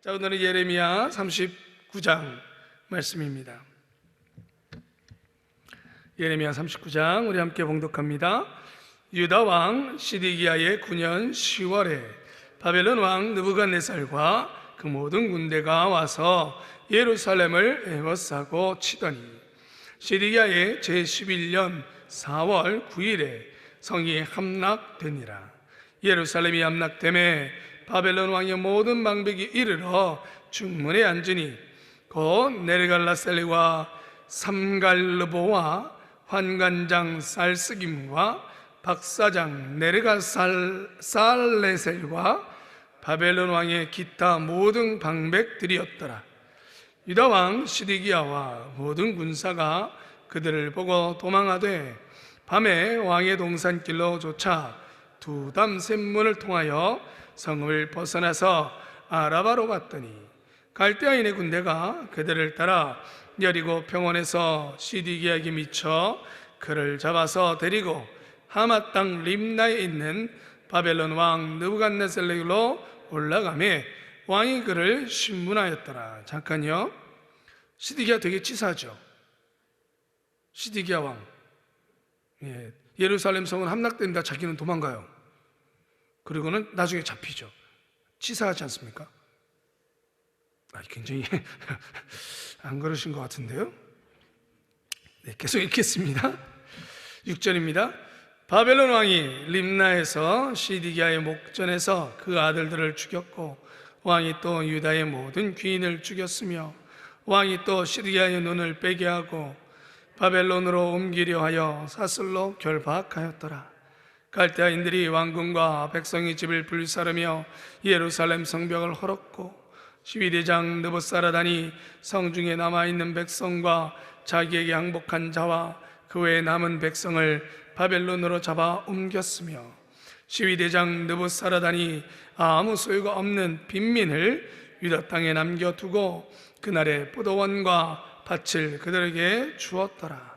자, 오늘은 예레미야 39장 말씀입니다. 예레미야 39장 우리 함께 봉독합니다. 유다 왕 시드기야의 9년 10월에 바벨론 왕 느부갓네살과 그 모든 군대가 와서 예루살렘을 에워싸고 치더니 시드기야의 제11년 4월 9일에 성이 함락되니라. 예루살렘이 함락되매 바벨론 왕의 모든 방백이 이르러 중문에 앉으니 곧 네르갈라셀과 삼갈르보와 환관장 살스김과 박사장 네르갈살레셀과 바벨론 왕의 기타 모든 방백들이었더라. 유다 왕 시드기야와 모든 군사가 그들을 보고 도망하되 밤에 왕의 동산길로 쫓아 두담 샘문을 통하여 성을 벗어나서 아라바로 갔더니 갈대아인의 군대가 그들을 따라 여리고 평원에서 시드기야에게 미쳐 그를 잡아서 데리고 하맛 땅 림나에 있는 바벨론 왕 느부갓네살에게로 올라가매 왕이 그를 신문하였더라. 잠깐요. 시드기야 되게 치사하죠. 시드기야 왕, 예루살렘 성은 함락된다. 자기는 도망가요. 그리고는 나중에 잡히죠. 치사하지 않습니까? 굉장히 안 그러신 것 같은데요. 계속 읽겠습니다. 6절입니다. 바벨론 왕이 림나에서 시드기야의 목전에서 그 아들들을 죽였고 왕이 또 유다의 모든 귀인을 죽였으며 왕이 또 시드기야의 눈을 빼게 하고 바벨론으로 옮기려 하여 사슬로 결박하였더라. 갈대아인들이 왕궁과 백성의 집을 불사르며 예루살렘 성벽을 헐었고 시위대장 느부사라단이 성중에 남아있는 백성과 자기에게 항복한 자와 그 외에 남은 백성을 바벨론으로 잡아 옮겼으며 시위대장 느부사라단이 아무 소유가 없는 빈민을 유다 땅에 남겨두고 그날의 포도원과 밭을 그들에게 주었더라.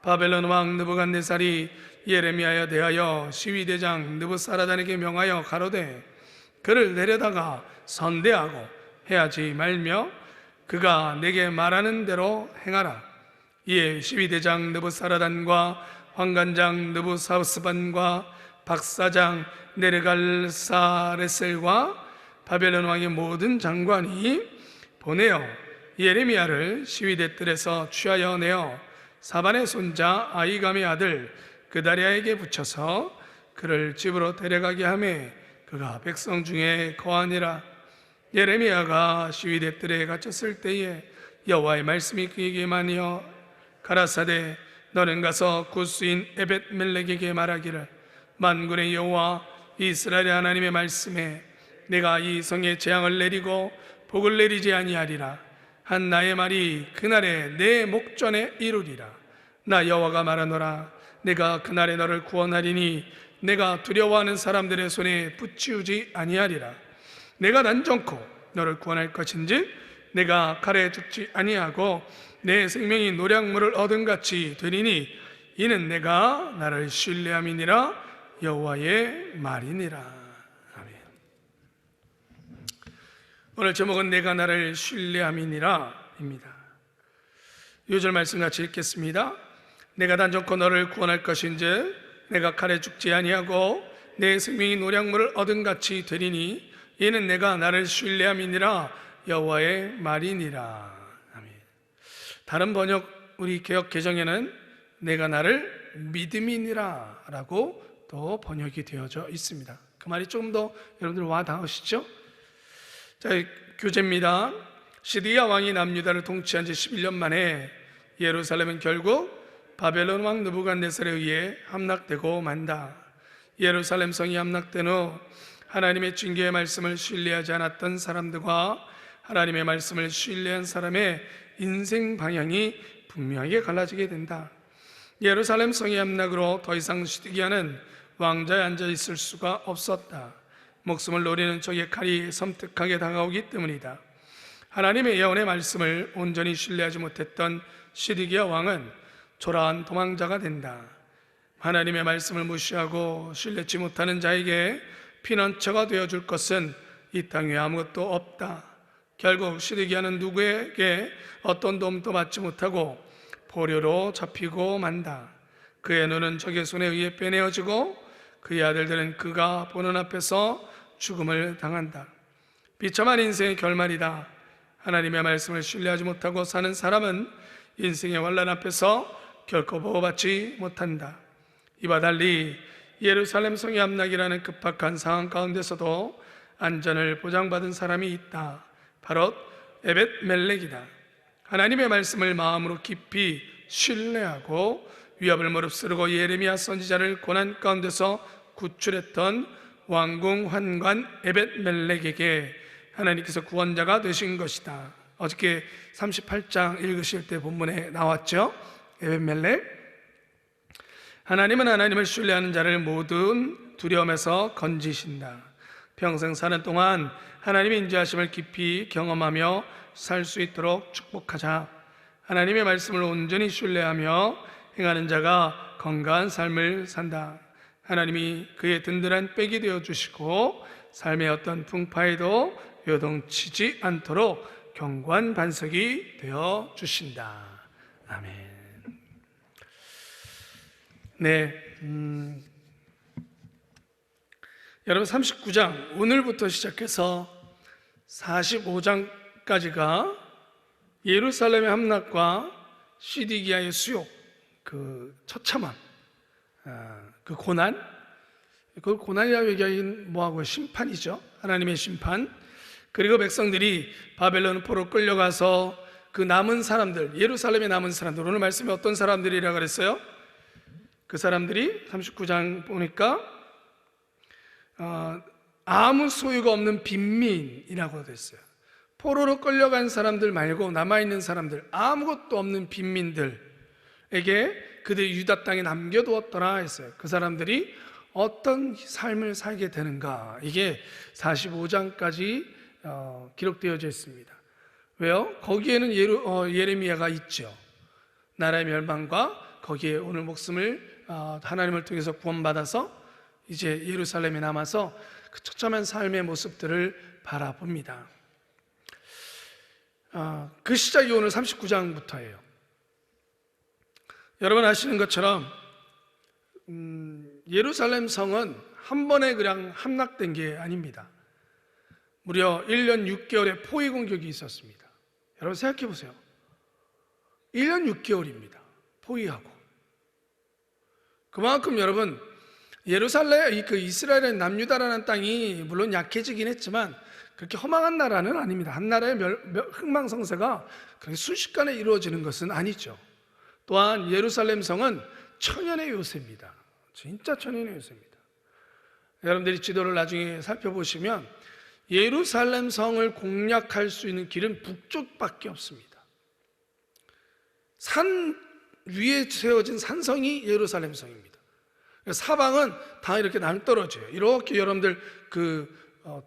바벨론 왕 느부갓네살이 예레미야에 대하여 시위대장 느부사라단에게 명하여 가로되 그를 내려다가 선대하고 해하지 말며 그가 내게 말하는 대로 행하라. 이에 시위대장 느부사라단과 환관장 느부사우스반과 박사장 네르갈사레셀과 바벨론 왕의 모든 장관이 보내어 예레미야를 시위대 뜰에서 취하여 내어 사반의 손자 아이감의 아들 그다리아에게 붙여서 그를 집으로 데려가게 하매 그가 백성 중에 거하니라. 예레미야가 시위대 뜰에 갇혔을 때에 여호와의 말씀이 그에게 임하여 가라사대 너는 가서 구스인 에벳멜렉에게 말하기를 만군의 여호와 이스라엘의 하나님의 말씀에 내가 이 성에 재앙을 내리고 복을 내리지 아니하리라 한 나의 말이 그날에 내 목전에 이루리라. 나 여호와가 말하노라. 내가 그날에 너를 구원하리니 내가 두려워하는 사람들의 손에 붙이우지 아니하리라. 내가 난정코 너를 구원할 것인즉 내가 칼에 죽지 아니하고 내 생명이 노량물을 얻은 같이 되리니 이는 내가 나를 신뢰함이니라. 여호와의 말이니라. 아멘. 오늘 제목은 내가 나를 신뢰함이니라 입니다. 6절 말씀 같이 읽겠습니다. 내가 단정코 너를 구원할 것인즉 내가 칼에 죽지 아니하고 내 생명이 노량물을 얻은 같이 되리니 이는 내가 나를 신뢰함이니라. 여호와의 말이니라. 아멘. 다른 번역 우리 개역 개정에는 내가 나를 믿음이니라 라고 또 번역이 되어져 있습니다. 그 말이 조금 더 여러분들 와 닿으시죠? 자, 교재입니다. 시드기야 왕이 남유다를 통치한 지 11년 만에 예루살렘은 결국 바벨론 왕 느부갓네살에 의해 함락되고 만다. 예루살렘 성이 함락된 후 하나님의 징계의 말씀을 신뢰하지 않았던 사람들과 하나님의 말씀을 신뢰한 사람의 인생 방향이 분명하게 갈라지게 된다. 예루살렘 성의 함락으로 더 이상 시드기야는 왕자에 앉아 있을 수가 없었다. 목숨을 노리는 적의 칼이 섬뜩하게 다가오기 때문이다. 하나님의 예언의 말씀을 온전히 신뢰하지 못했던 시드기야 왕은 초라한 도망자가 된다. 하나님의 말씀을 무시하고 신뢰치 못하는 자에게 피난처가 되어줄 것은 이 땅에 아무것도 없다. 결국 시드기야는 누구에게 어떤 도움도 받지 못하고 포로로 잡히고 만다. 그의 눈은 적의 손에 의해 빼내어지고 그의 아들들은 그가 보는 앞에서 죽음을 당한다. 비참한 인생의 결말이다. 하나님의 말씀을 신뢰하지 못하고 사는 사람은 인생의 환난 앞에서 결코 보호받지 못한다. 이와 달리 예루살렘 성의 함락이라는 급박한 상황 가운데서도 안전을 보장받은 사람이 있다. 바로 에벳멜렉이다. 하나님의 말씀을 마음으로 깊이 신뢰하고 위협을 무릅쓰고 예레미야 선지자를 고난 가운데서 구출했던 왕궁 환관 에벳멜렉에게 하나님께서 구원자가 되신 것이다. 어저께 38장 읽으실 때 본문에 나왔죠. 에벳멜렉. 하나님은 하나님을 신뢰하는 자를 모든 두려움에서 건지신다. 평생 사는 동안 하나님의 인자하심을 깊이 경험하며 살 수 있도록 축복하자. 하나님의 말씀을 온전히 신뢰하며 행하는 자가 건강한 삶을 산다. 하나님이 그의 든든한 백이 되어주시고 삶의 어떤 풍파에도 요동치지 않도록 견고한 반석이 되어주신다. 아멘. 네, 여러분 39장 오늘부터 시작해서 45장까지가 예루살렘의 함락과 시디기야의 수욕, 그 처참함, 그 고난, 그걸 고난이라고 얘기하기는 뭐하고요? 심판이죠. 하나님의 심판. 그리고 백성들이 바벨론 포로 끌려가서 그 남은 사람들, 예루살렘에 남은 사람들, 오늘 말씀에 어떤 사람들이라고 그랬어요? 그 사람들이 39장 보니까 아무 소유가 없는 빈민이라고 됐어요. 포로로 끌려간 사람들 말고 남아있는 사람들, 아무것도 없는 빈민들에게 그들이 유다 땅에 남겨두었더라 했어요. 그 사람들이 어떤 삶을 살게 되는가, 이게 45장까지 기록되어져 있습니다. 왜요? 거기에는 예레미야가 있죠. 나라의 멸망과 거기에 오늘 목숨을 하나님을 통해서 구원받아서 이제 예루살렘에 남아서 그 처참한 삶의 모습들을 바라봅니다. 그 시작이 오늘 39장부터예요. 여러분 아시는 것처럼 예루살렘 성은 한 번에 그냥 함락된 게 아닙니다. 무려 1년 6개월의 포위 공격이 있었습니다. 여러분 생각해 보세요. 1년 6개월입니다. 포위하고. 그만큼 여러분 예루살렘, 그 이스라엘의 남유다라는 땅이 물론 약해지긴 했지만 그렇게 허망한 나라는 아닙니다. 한 나라의 흥망성쇠가 그렇게 순식간에 이루어지는 것은 아니죠. 또한 예루살렘 성은 천연의 요새입니다. 진짜 천연의 요새입니다. 여러분들이 지도를 나중에 살펴보시면 예루살렘 성을 공략할 수 있는 길은 북쪽밖에 없습니다. 산 위에 세워진 산성이 예루살렘 성입니다. 사방은 다 이렇게 낭떠러져요. 이렇게 여러분들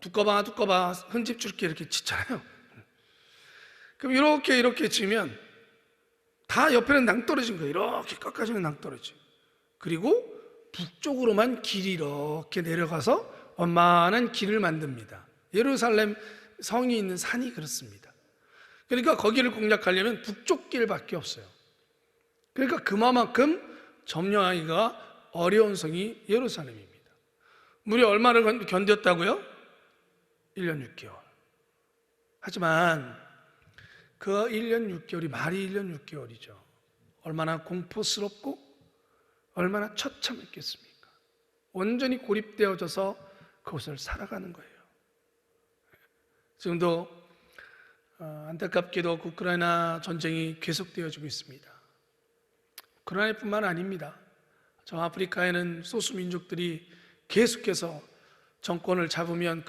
두꺼봐 흔집줄기 이렇게 짓잖아요. 그럼 이렇게 지면 다 옆에는 낭떠러진 거예요. 이렇게 끝까지는 낭떠러져요. 그리고 북쪽으로만 길이 이렇게 내려가서 완만한 길을 만듭니다. 예루살렘 성이 있는 산이 그렇습니다. 그러니까 거기를 공략하려면 북쪽 길밖에 없어요. 그러니까 그만큼 점령하기가 어려운 성이 예루살렘입니다. 무려 얼마를 견뎠다고요? 1년 6개월. 하지만 그 1년 6개월이 말이 1년 6개월이죠. 얼마나 공포스럽고 얼마나 처참했겠습니까? 온전히 고립되어져서 그곳을 살아가는 거예요. 지금도 안타깝게도 우크라이나 전쟁이 계속되어지고 있습니다. 우크라이나뿐만 아닙니다. 저 아프리카에는 소수민족들이 계속해서 정권을 잡으면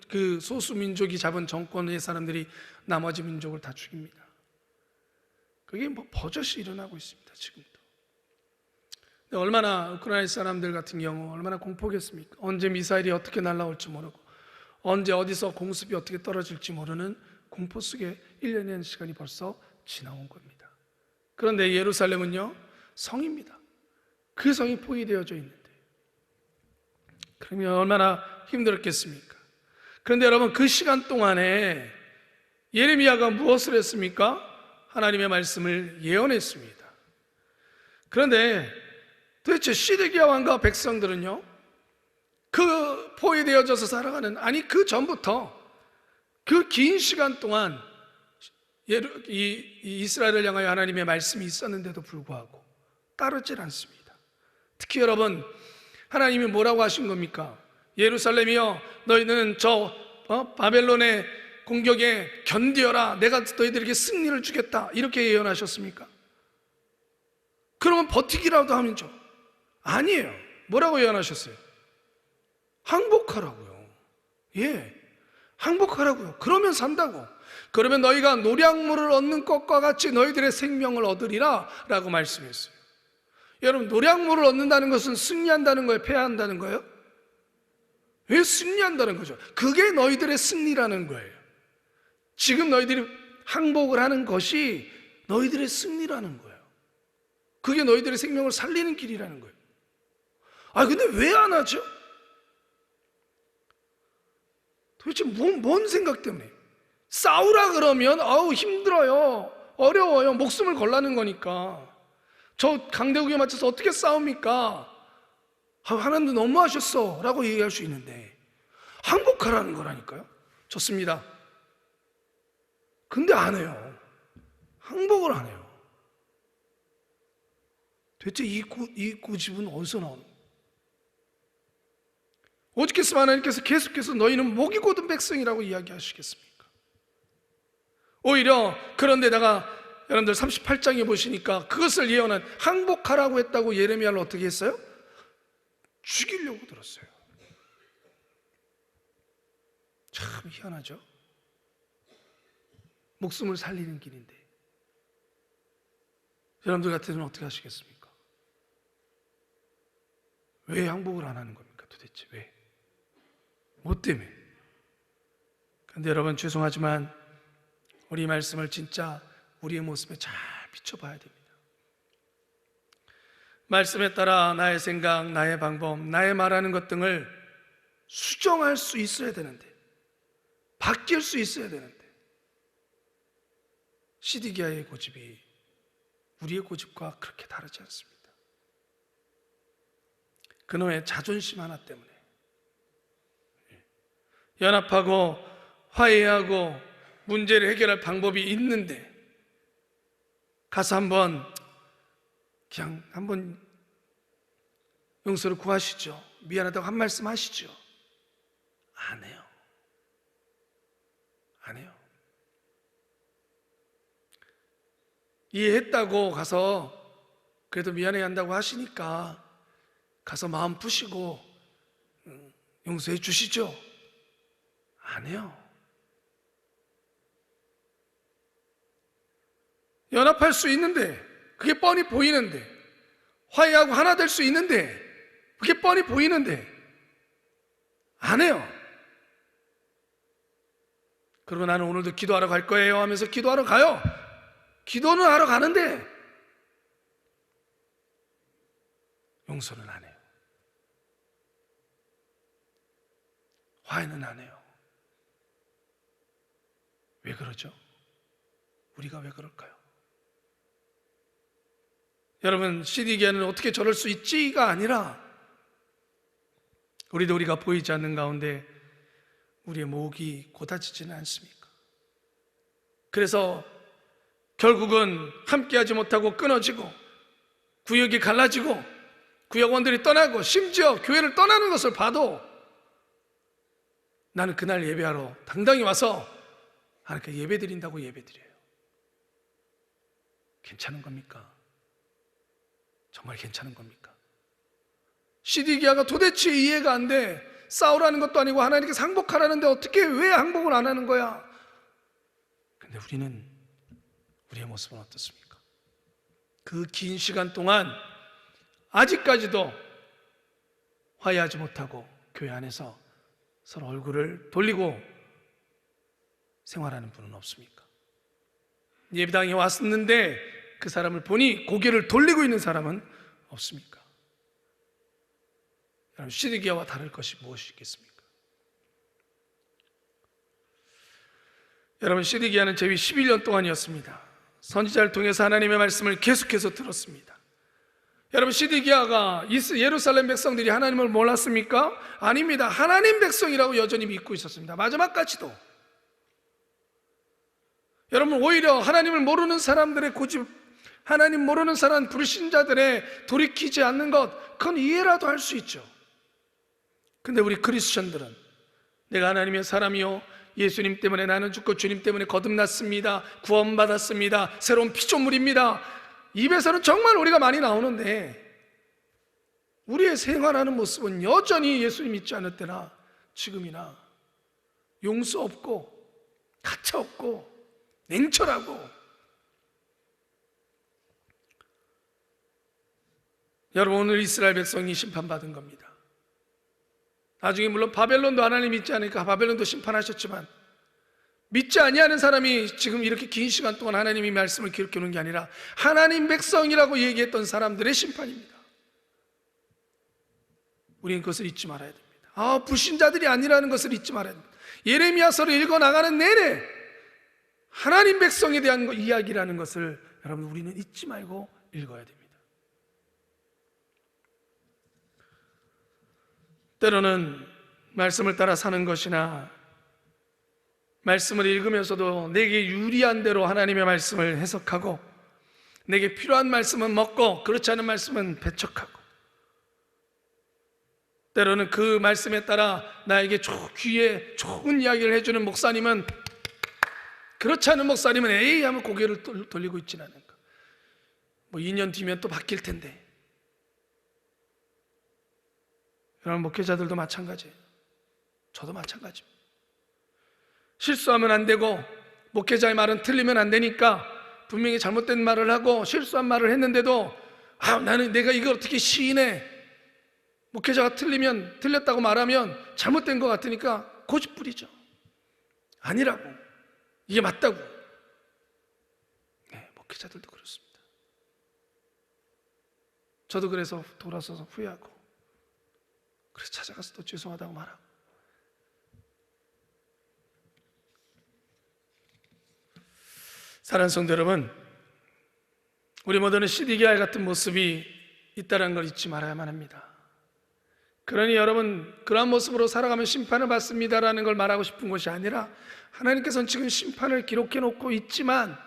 그 소수민족이 잡은 정권의 사람들이 나머지 민족을 다 죽입니다. 그게 버젓이 일어나고 있습니다. 지금도. 근데 얼마나 우크라이나 사람들 같은 경우 얼마나 공포겠습니까? 언제 미사일이 어떻게 날아올지 모르고 언제 어디서 공습이 어떻게 떨어질지 모르는 공포 속에 1년이라는 시간이 벌써 지나온 겁니다. 그런데 예루살렘은요, 성입니다. 그 성이 포위되어져 있는데 그러면 얼마나 힘들었겠습니까? 그런데 여러분 그 시간 동안에 예레미야가 무엇을 했습니까? 하나님의 말씀을 예언했습니다. 그런데 도대체 시드기야 왕과 백성들은요, 그 포위되어져서 살아가는, 아니 그 전부터 그 긴 시간 동안 이스라엘을 향하여 하나님의 말씀이 있었는데도 불구하고 따르질 않습니다. 특히 여러분, 하나님이 뭐라고 하신 겁니까? 예루살렘이여, 너희는 저 바벨론의 공격에 견디어라, 내가 너희들에게 승리를 주겠다, 이렇게 예언하셨습니까? 그러면 버티기라도 하면 좀, 아니에요. 뭐라고 예언하셨어요? 항복하라고요. 예, 항복하라고요. 그러면 산다고. 그러면 너희가 노량물을 얻는 것과 같이 너희들의 생명을 얻으리라 라고 말씀했어요. 여러분, 노량물을 얻는다는 것은 승리한다는 거예요? 패한다는 거예요? 왜 승리한다는 거죠? 그게 너희들의 승리라는 거예요. 지금 너희들이 항복을 하는 것이 너희들의 승리라는 거예요. 그게 너희들의 생명을 살리는 길이라는 거예요. 근데 왜 안 하죠? 도대체 뭔 생각 때문에? 싸우라 그러면 힘들어요, 어려워요, 목숨을 걸라는 거니까. 저 강대국에 맞춰서 어떻게 싸웁니까? 하나님도 너무하셨어 라고 얘기할 수 있는데, 항복하라는 거라니까요. 좋습니다. 근데 안 해요. 항복을 안 해요. 도대체 이 고집은 어디서 나오는 거예요? 오죽했으면 하나님께서 계속해서 너희는 목이 곧은 백성이라고 이야기하시겠습니까? 오히려 그런데다가 여러분들 38장에 보시니까 그것을 예언한, 항복하라고 했다고 예레미야를 어떻게 했어요? 죽이려고 들었어요. 참 희한하죠? 목숨을 살리는 길인데 여러분들 같으면 어떻게 하시겠습니까? 왜 항복을 안 하는 겁니까? 도대체 왜? 뭐 때문에? 근데 여러분, 죄송하지만 우리 말씀을 진짜 우리의 모습에 잘 비춰봐야 됩니다. 말씀에 따라 나의 생각, 나의 방법, 나의 말하는 것 등을 수정할 수 있어야 되는데, 바뀔 수 있어야 되는데, 시드기야의 고집이 우리의 고집과 그렇게 다르지 않습니다. 그놈의 자존심 하나 때문에 연합하고 화해하고 문제를 해결할 방법이 있는데 가서 그냥 한번 용서를 구하시죠, 미안하다고 한 말씀 하시죠. 안 해요. 안 해요. 이해했다고 가서 그래도 미안해 한다고 하시니까 가서 마음 푸시고 용서해 주시죠. 안 해요. 연합할 수 있는데, 그게 뻔히 보이는데, 화해하고 하나 될 수 있는데, 그게 뻔히 보이는데 안 해요. 그리고 나는 오늘도 기도하러 갈 거예요 하면서 기도하러 가요. 기도는 하러 가는데 용서는 안 해요. 화해는 안 해요. 왜 그러죠? 우리가 왜 그럴까요? 여러분, 시드기야는 어떻게 저럴 수 있지가 아니라 우리가 보이지 않는 가운데 우리의 목이 곧아지지는 않습니까? 그래서 결국은 함께하지 못하고 끊어지고 구역이 갈라지고 구역원들이 떠나고 심지어 교회를 떠나는 것을 봐도 나는 그날 예배하러 당당히 와서 하나님께 예배드린다고 예배드려요. 괜찮은 겁니까? 정말 괜찮은 겁니까? 시드기야가 도대체 이해가 안 돼. 싸우라는 것도 아니고 하나님께 항복하라는데 어떻게 왜 항복을 안 하는 거야? 근데 우리의 모습은 어떻습니까? 그 긴 시간 동안 아직까지도 화해하지 못하고 교회 안에서 서로 얼굴을 돌리고 생활하는 분은 없습니까? 예배당에 왔었는데 그 사람을 보니 고개를 돌리고 있는 사람은 없습니까? 여러분, 시드기야와 다를 것이 무엇이 있겠습니까? 여러분, 시드기야는 재위 11년 동안이었습니다. 선지자를 통해서 하나님의 말씀을 계속해서 들었습니다. 여러분, 시드기야가 예루살렘 백성들이 하나님을 몰랐습니까? 아닙니다. 하나님 백성이라고 여전히 믿고 있었습니다. 마지막까지도. 여러분, 오히려 하나님을 모르는 사람들의 고집, 하나님 모르는 사람 불신자들의 돌이키지 않는 것, 그건 이해라도 할 수 있죠. 근데 우리 크리스천들은 내가 하나님의 사람이요, 예수님 때문에 나는 죽고 주님 때문에 거듭났습니다, 구원받았습니다, 새로운 피조물입니다, 입에서는 정말 우리가 많이 나오는데 우리의 생활하는 모습은 여전히 예수님 믿지 않을 때나 지금이나 용서 없고 가차 없고 냉철하고. 여러분, 오늘 이스라엘 백성이 심판받은 겁니다. 나중에 물론 바벨론도 하나님 믿지 않으니까 바벨론도 심판하셨지만, 믿지 아니하는 사람이 지금 이렇게 긴 시간 동안 하나님의 말씀을 기록해 놓은 게 아니라 하나님 백성이라고 얘기했던 사람들의 심판입니다. 우리는 그것을 잊지 말아야 됩니다. 불신자들이 아니라는 것을 잊지 말아야 됩니다. 예레미야서를 읽어나가는 내내 하나님 백성에 대한 이야기라는 것을 여러분, 우리는 잊지 말고 읽어야 됩니다. 때로는 말씀을 따라 사는 것이나 말씀을 읽으면서도 내게 유리한 대로 하나님의 말씀을 해석하고, 내게 필요한 말씀은 먹고 그렇지 않은 말씀은 배척하고, 때로는 그 말씀에 따라 나에게 귀에 좋은 이야기를 해주는 목사님은, 그렇지 않은 목사님은 에이 하면 고개를 돌리고 있지는 않은가. 2년 뒤면 또 바뀔 텐데. 여러분, 목회자들도 마찬가지예요. 저도 마찬가지입니다. 실수하면 안 되고, 목회자의 말은 틀리면 안 되니까 분명히 잘못된 말을 하고 실수한 말을 했는데도 나는 내가 이걸 어떻게 시인해, 목회자가 틀렸다고 말하면 잘못된 것 같으니까 고집 부리죠. 아니라고, 이게 맞다고. 목회자들도 그렇습니다. 저도 그래서 돌아서서 후회하고, 그래서 찾아가서 또 죄송하다고 말하고. 사랑하는 성도 여러분, 우리 모두는 시드기야 같은 모습이 있다는 걸 잊지 말아야만 합니다. 그러니 여러분, 그러한 모습으로 살아가면 심판을 받습니다라는 걸 말하고 싶은 것이 아니라, 하나님께서는 지금 심판을 기록해 놓고 있지만,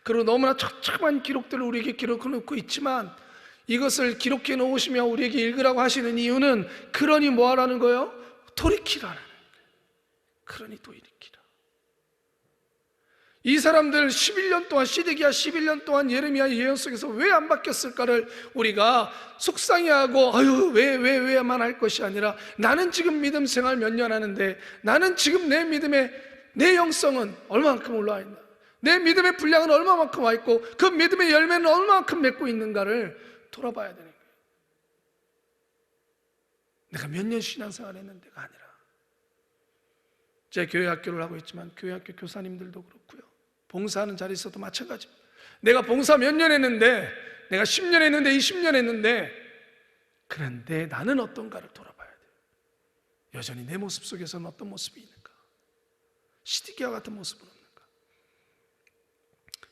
그리고 너무나 처참한 기록들을 우리에게 기록해 놓고 있지만, 이것을 기록해 놓으시며 우리에게 읽으라고 하시는 이유는, 그러니 뭐 하라는 거예요? 돌이키라는 거예요. 그러니 돌이키라. 이 사람들 11년 동안, 시드기야 11년 동안 예레미야의 예언 속에서 왜 안 바뀌었을까를 우리가 속상해하고 왜만 할 것이 아니라, 나는 지금 믿음 생활 몇 년 하는데 나는 지금 내 믿음의 내 영성은 얼마만큼 올라와 있나, 내 믿음의 분량은 얼마만큼 와 있고 그 믿음의 열매는 얼마만큼 맺고 있는가를 돌아봐야 되는 거예요. 내가 몇 년 신앙생활 했는데가 아니라, 제 교회 학교를 하고 있지만 교회 학교 교사님들도 그렇고요, 봉사하는 자리에서도 마찬가지입니다. 내가 봉사 몇 년 했는데, 내가 10년 했는데 20년 했는데, 그런데 나는 어떤가를 돌아봐야 돼요. 여전히 내 모습 속에서는 어떤 모습이 있는가, 시드기야 같은 모습은 없는가.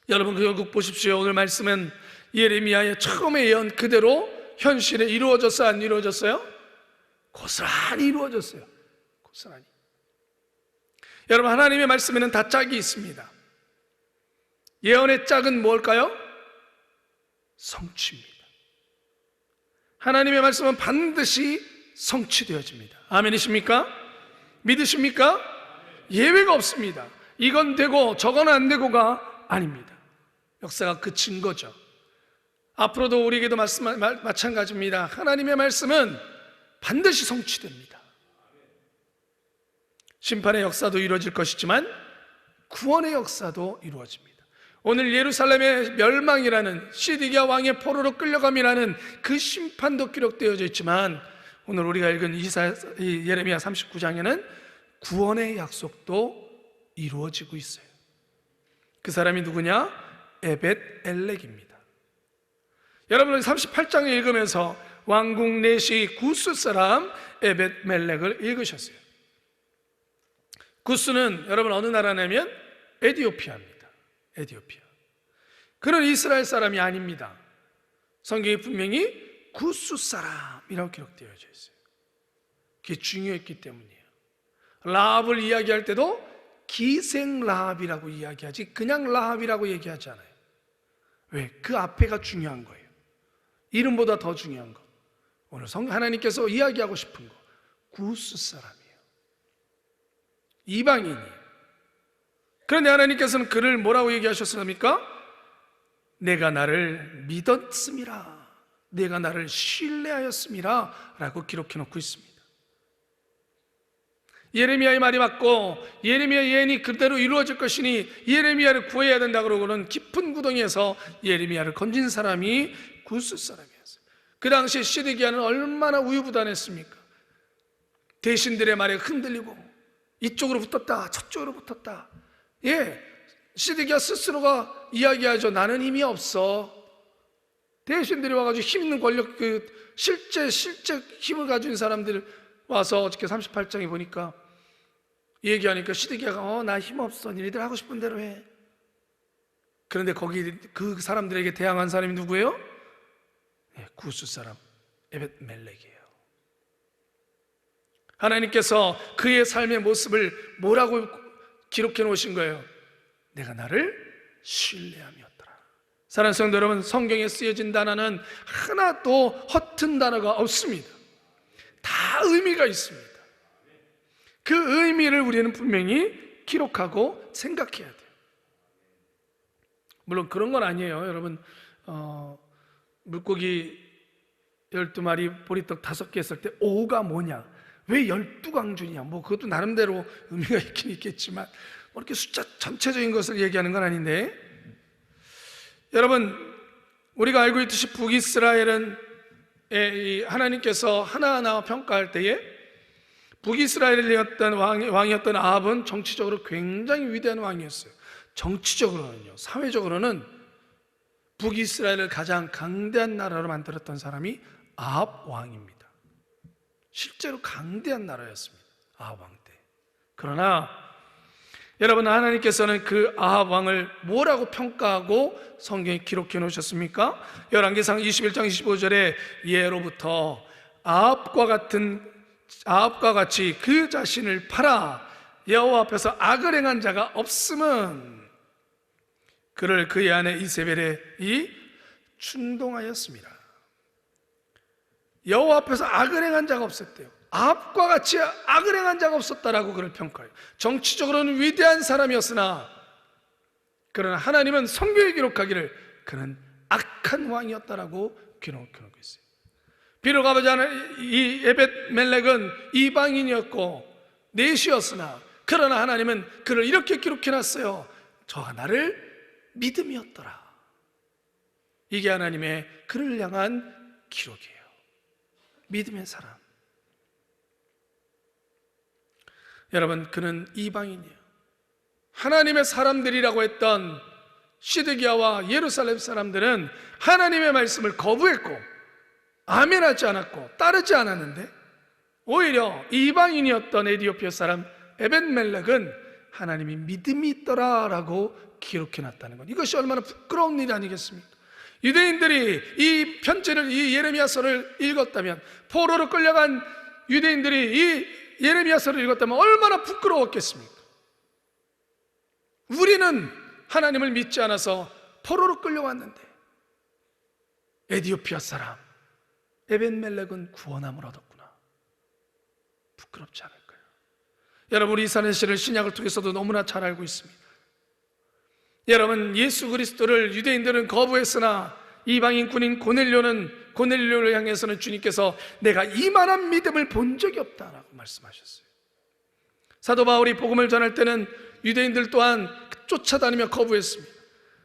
여러분, 결국 보십시오. 오늘 말씀은 예레미야의 처음의 예언 그대로 현실에 이루어졌어요, 안 이루어졌어요? 고스란히 이루어졌어요. 고스란히. 여러분, 하나님의 말씀에는 다 짝이 있습니다. 예언의 짝은 뭘까요? 성취입니다. 하나님의 말씀은 반드시 성취되어집니다. 아멘이십니까? 믿으십니까? 예외가 없습니다. 이건 되고 저건 안 되고가 아닙니다. 역사가 그친 거죠. 앞으로도 우리에게도 마찬가지입니다. 하나님의 말씀은 반드시 성취됩니다. 심판의 역사도 이루어질 것이지만 구원의 역사도 이루어집니다. 오늘 예루살렘의 멸망이라는, 시드기야 왕의 포로로 끌려감이라는 그 심판도 기록되어져 있지만, 오늘 우리가 읽은 예레미야 39장에는 구원의 약속도 이루어지고 있어요. 그 사람이 누구냐? 에벳 엘렉입니다. 여러분, 38장을 읽으면서 왕국 내시 구스 사람 에벳 멜렉을 읽으셨어요. 구스는 여러분 어느 나라냐면 에디오피아입니다. 에디오피아. 그는 이스라엘 사람이 아닙니다. 성경에 분명히 구스 사람이라고 기록되어 있어요. 그게 중요했기 때문이에요. 라합을 이야기할 때도 기생 라합이라고 이야기하지 그냥 라합이라고 얘기하지 않아요. 왜? 그 앞에가 중요한 거예요. 이름보다 더 중요한 거. 오늘 하나님께서 이야기하고 싶은 거, 구스 사람이에요. 이방인이에요. 그런데 하나님께서는 그를 뭐라고 얘기하셨습니까? 내가 나를 믿었음이라, 내가 나를 신뢰하였음이라 라고 기록해 놓고 있습니다. 예레미야의 말이 맞고 예레미야 예언이 그대로 이루어질 것이니 예레미야를 구해야 된다 그러고는 깊은 구덩이에서 예레미야를 건진 사람이 구스 사람이었어요. 그 당시에 시드기야는 얼마나 우유부단했습니까? 대신들의 말에 흔들리고 이쪽으로 붙었다 저쪽으로 붙었다. 시드기야 스스로가 이야기하죠. 나는 힘이 없어. 대신들이 와가지고 힘 있는 권력, 실제 힘을 가진 사람들 와서 어저께 38장에 보니까 얘기하니까 시드기야가 나 힘 없어. 니네들 하고 싶은 대로 해. 그런데 거기 그 사람들에게 대항한 사람이 누구예요? 구스 사람 에벳멜렉이에요. 하나님께서 그의 삶의 모습을 뭐라고 기록해 놓으신 거예요? 내가 나를 신뢰함이었더라. 사랑하는 성도 여러분, 성경에 쓰여진 단어는 하나도 허튼 단어가 없습니다. 다 의미가 있습니다. 그 의미를 우리는 분명히 기록하고 생각해야 돼요. 물론 그런 건 아니에요. 여러분, 물고기 12마리 보리떡 5개 했을 때 5가 뭐냐? 왜 12강준이냐? 그것도 나름대로 의미가 있긴 있겠지만 이렇게 숫자 전체적인 것을 얘기하는 건 아닌데, 여러분, 우리가 알고 있듯이 북이스라엘은 하나님께서 하나하나 평가할 때에 북이스라엘이었던 왕이었던 아합은 정치적으로 굉장히 위대한 왕이었어요. 정치적으로는요. 사회적으로는 북이스라엘을 가장 강대한 나라로 만들었던 사람이 아합 왕입니다. 실제로 강대한 나라였습니다. 아합 왕 때. 그러나 여러분, 하나님께서는 그 아합 왕을 뭐라고 평가하고 성경에 기록해 놓으셨습니까? 열왕기상 21장 25절에 예로부터 아합과 같이 그 자신을 팔아 여호와 앞에서 악을 행한 자가 없음은 그를 그의 아내 이세벨이 충동하였습니다. 여호와 앞에서 악을 행한 자가 없었대요. 아합과 같이 악을 행한 자가 없었다라고 그를 평가해요. 정치적으로는 위대한 사람이었으나 그러나 하나님은 성경에 기록하기를 그는 악한 왕이었다라고 기록하고 있어요. 비록 아버지 이 에벳멜렉은 이방인이었고 넷이었으나 그러나 하나님은 그를 이렇게 기록해놨어요. 저가 나를 믿음이었더라. 이게 하나님의 그를 향한 기록이에요. 믿음의 사람. 여러분, 그는 이방인이에요. 하나님의 사람들이라고 했던 시드기야와 예루살렘 사람들은 하나님의 말씀을 거부했고 아멘하지 않았고 따르지 않았는데, 오히려 이방인이었던 에디오피아 사람 에벳멜렉은 하나님이 믿음이 있더라라고 기록해놨다는 것, 이것이 얼마나 부끄러운 일이 아니겠습니까? 유대인들이 이 편지를, 이 예레미야서를 읽었다면, 포로로 끌려간 유대인들이 이 예레미야서를 읽었다면 얼마나 부끄러웠겠습니까? 우리는 하나님을 믿지 않아서 포로로 끌려왔는데 에디오피아 사람 에벳멜렉은 구원함을 얻었구나. 부끄럽지 않을까요? 여러분, 우리 이사야서를 신약을 통해서도 너무나 잘 알고 있습니다. 여러분, 예수 그리스도를 유대인들은 거부했으나 이방인 군인 고넬료를 향해서는 주님께서 내가 이만한 믿음을 본 적이 없다라고 말씀하셨어요. 사도 바울이 복음을 전할 때는 유대인들 또한 쫓아다니며 거부했습니다.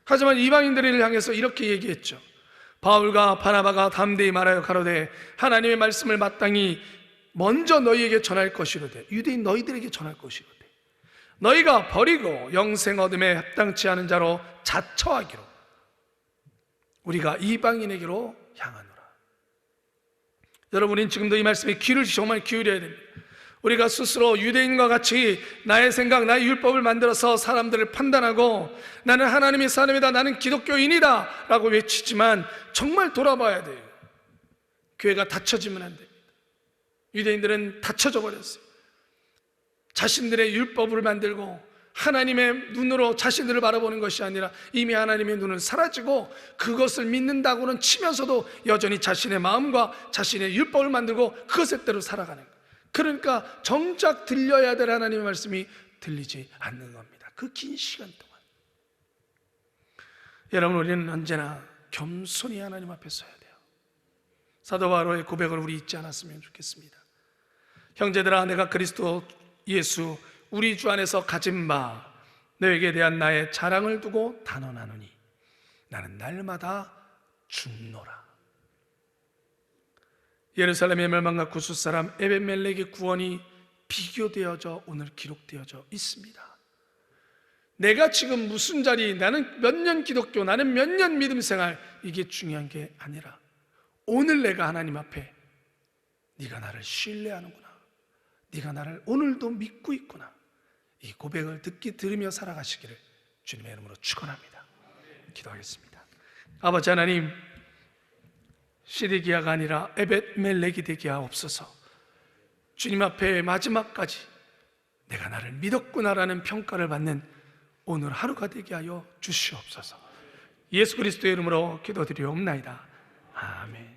하지만 이방인들을 향해서 이렇게 얘기했죠. 바울과 바나바가 담대히 말하여 가로되 하나님의 말씀을 마땅히 먼저 너희에게 전할 것이로되, 유대인 너희들에게 전할 것이로되 너희가 버리고 영생 얻음에 합당치 않은 자로 자처하기로 우리가 이방인에게로 향하노라. 여러분은 지금도 이 말씀에 귀를 정말 기울여야 됩니다. 우리가 스스로 유대인과 같이 나의 생각, 나의 율법을 만들어서 사람들을 판단하고 나는 하나님의 사람이다, 나는 기독교인이다 라고 외치지만 정말 돌아봐야 돼요. 교회가 닫혀지면 안 됩니다. 유대인들은 닫혀져 버렸어요. 자신들의 율법을 만들고 하나님의 눈으로 자신들을 바라보는 것이 아니라 이미 하나님의 눈은 사라지고 그것을 믿는다고는 치면서도 여전히 자신의 마음과 자신의 율법을 만들고 그것의 대로 살아가는 거예요. 그러니까 정작 들려야 될 하나님의 말씀이 들리지 않는 겁니다. 그 긴 시간 동안. 여러분, 우리는 언제나 겸손히 하나님 앞에 서야 돼요. 사도 바울의 고백을 우리 잊지 않았으면 좋겠습니다. 형제들아, 내가 그리스도 예수 우리 주 안에서 가진 바 너에게 대한 나의 자랑을 두고 단언하노니 나는 날마다 죽노라. 예루살렘의 멸망과 구수 사람 에벤멜렉의 구원이 비교되어져 오늘 기록되어져 있습니다. 내가 지금 무슨 자리, 나는 몇 년 기독교, 나는 몇 년 믿음 생활, 이게 중요한 게 아니라 오늘 내가 하나님 앞에 네가 나를 신뢰하는구나, 네가 나를 오늘도 믿고 있구나, 이 고백을 들으며 살아가시기를 주님의 이름으로 축원합니다. 기도하겠습니다. 아버지 하나님, 시드기야가 아니라 에벳멜렉이 되게 하옵소서. 주님 앞에 마지막까지 내가 나를 믿었구나라는 평가를 받는 오늘 하루가 되게 하여 주시옵소서. 예수 그리스도의 이름으로 기도드리옵나이다. 아멘.